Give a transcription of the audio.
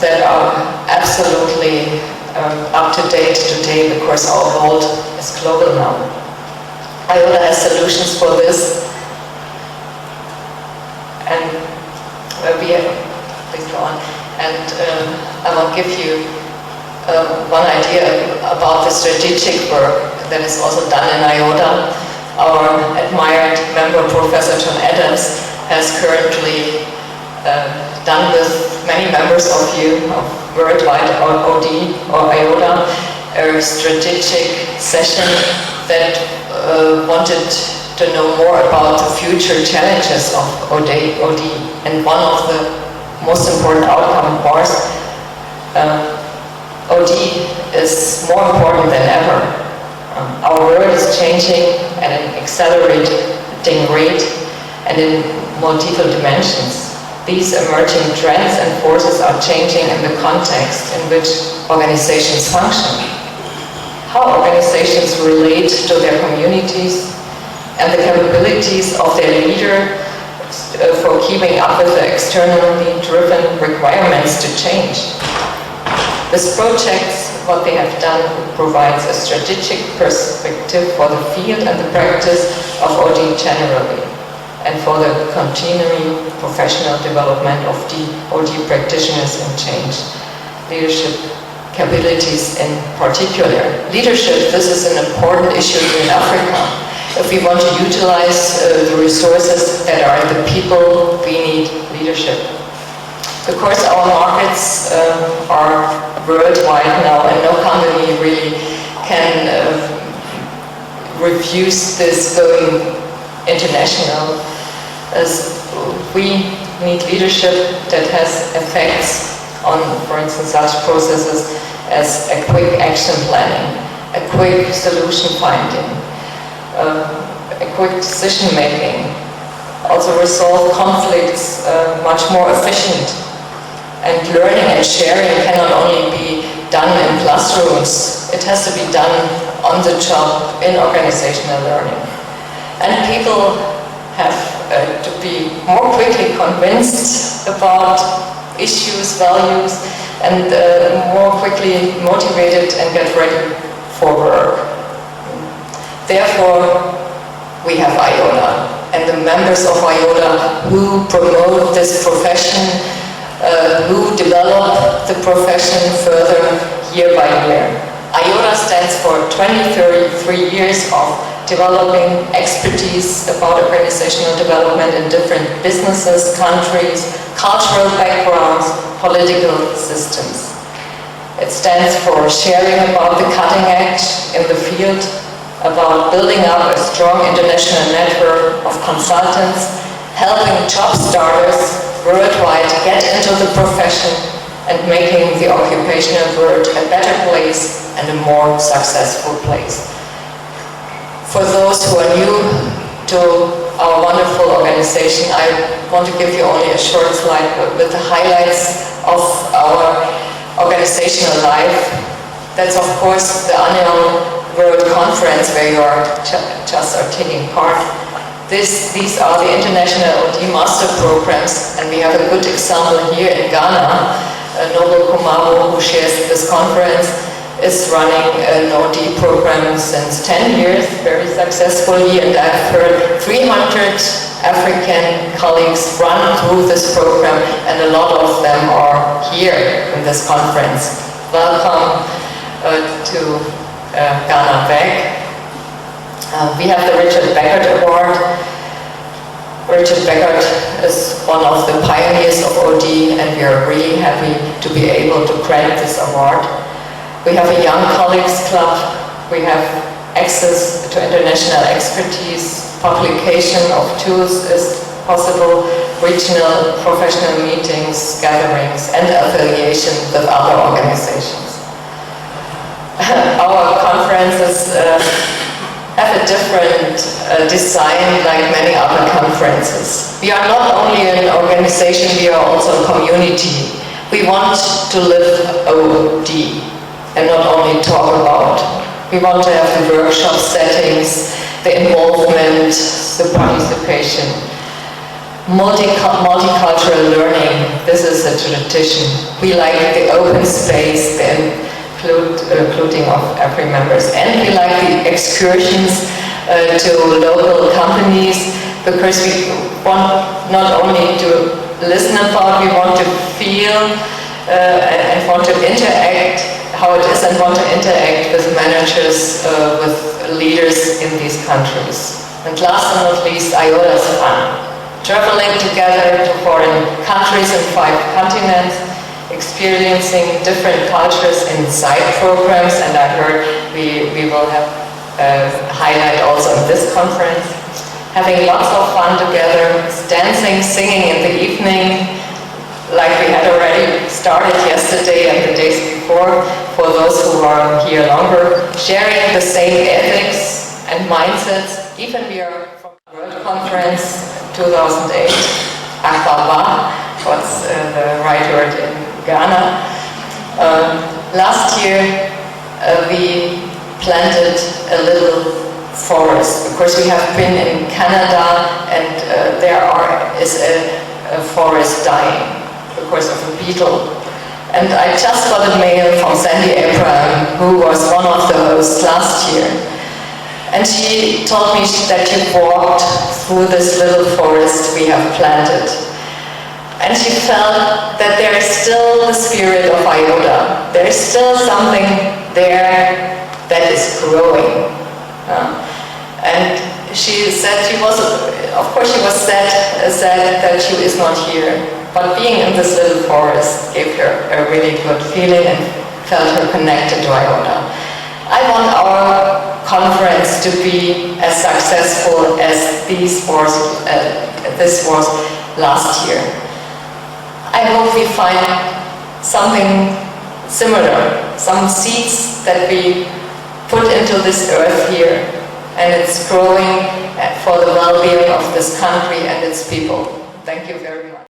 that are absolutely up to date today, because our world is global now. IODA has solutions for this, and please go on. And I will give you one idea about the strategic work that is also done in IODA. Our admired member, Professor John Adams, has currently done with many members of you of worldwide OD or IODA a strategic session that wanted to know more about the future challenges of OD. And one of the most important outcome was OD is more important than ever. Our world is changing at an accelerating rate and in multiple dimensions. These emerging trends and forces are changing in the context in which organizations function, how organizations relate to their communities, and the capabilities of their leader for keeping up with the externally driven requirements to change. This project, what they have done, provides a strategic perspective for the field and the practice of OD generally, and for the continuing professional development of the OD practitioners in change leadership capabilities in particular. Leadership, this is an important issue in Africa. If we want to utilize the resources that are in the people, we need leadership. Of course, our markets are worldwide now, and no company really can refuse this going international, as we need leadership that has effects on, for instance, such processes as a quick action planning, a quick solution finding, a quick decision making, also resolve conflicts much more efficient. And learning and sharing cannot only be done in classrooms, it has to be done on the job in organizational learning. And people have to be more quickly convinced about issues, values, and more quickly motivated and get ready for work. Therefore, we have IODA and the members of IODA who promote this profession, who develop the profession further year by year. IODA stands for 33 years of developing expertise about organizational development in different businesses, countries, cultural backgrounds, political systems. It stands for sharing about the cutting edge in the field, about building up a strong international network of consultants, helping job starters worldwide get into the profession and making the occupational world a better place and a more successful place. For those who are new to our wonderful organization, I want to give you only a short slide with the highlights of our organizational life. That's of course the annual World Conference where you are just taking part. These are the international OD master programs, and we have a good example here in Ghana. Noble Kumaro, who shares this conference, is running an OD program since 10 years, very successfully, and I've heard 300 African colleagues run through this program, and a lot of them are here in this conference. Welcome to Ghana back. We have the Richard Beckert Award. Richard Beckert is one of the pioneers of OD, and we are really happy to be able to grant this award. We have a Young Colleagues Club. We have access to international expertise. Publication of tools is possible. Regional professional meetings, gatherings, and affiliation with other organizations. Our conferences have a different design like many other conferences. We are not only an organization, we are also a community. We want to live OD and not only talk about. We want to have the workshop settings, the involvement, the participation. multicultural learning. This is a tradition. We like the open space, the including of every members, and we like the excursions to local companies, because we want not only to listen about, we want to feel and want to interact how it is, and want to interact with managers, with leaders in these countries. And last but not least, IODA is fun. Traveling together to foreign countries in 5 continents, experiencing different cultures in side programs, and I heard we will have highlight also in this conference. Having lots of fun together, dancing, singing in the evening, like we had already started yesterday and the days before, for those who are here longer, sharing the same ethics and mindsets. Even we are from the World Conference 2008, Akbaba, what's the right word in Ghana. Last year we planted a little forest, because we have been in Canada and there is a forest dying because of a beetle. And I just got a mail from Sandy Abraham, who was one of the hosts last year. And she told me that she walked through this little forest we have planted. And she felt that there is still the spirit of IODA. There is still something there that is growing. And she said she was, of course she was sad that she is not here. But being in this little forest gave her a really good feeling and felt her connected to IODA. I want our conference to be as successful as this was last year. I hope we find something similar, some seeds that we put into this earth here, and it's growing for the well-being of this country and its people. Thank you very much.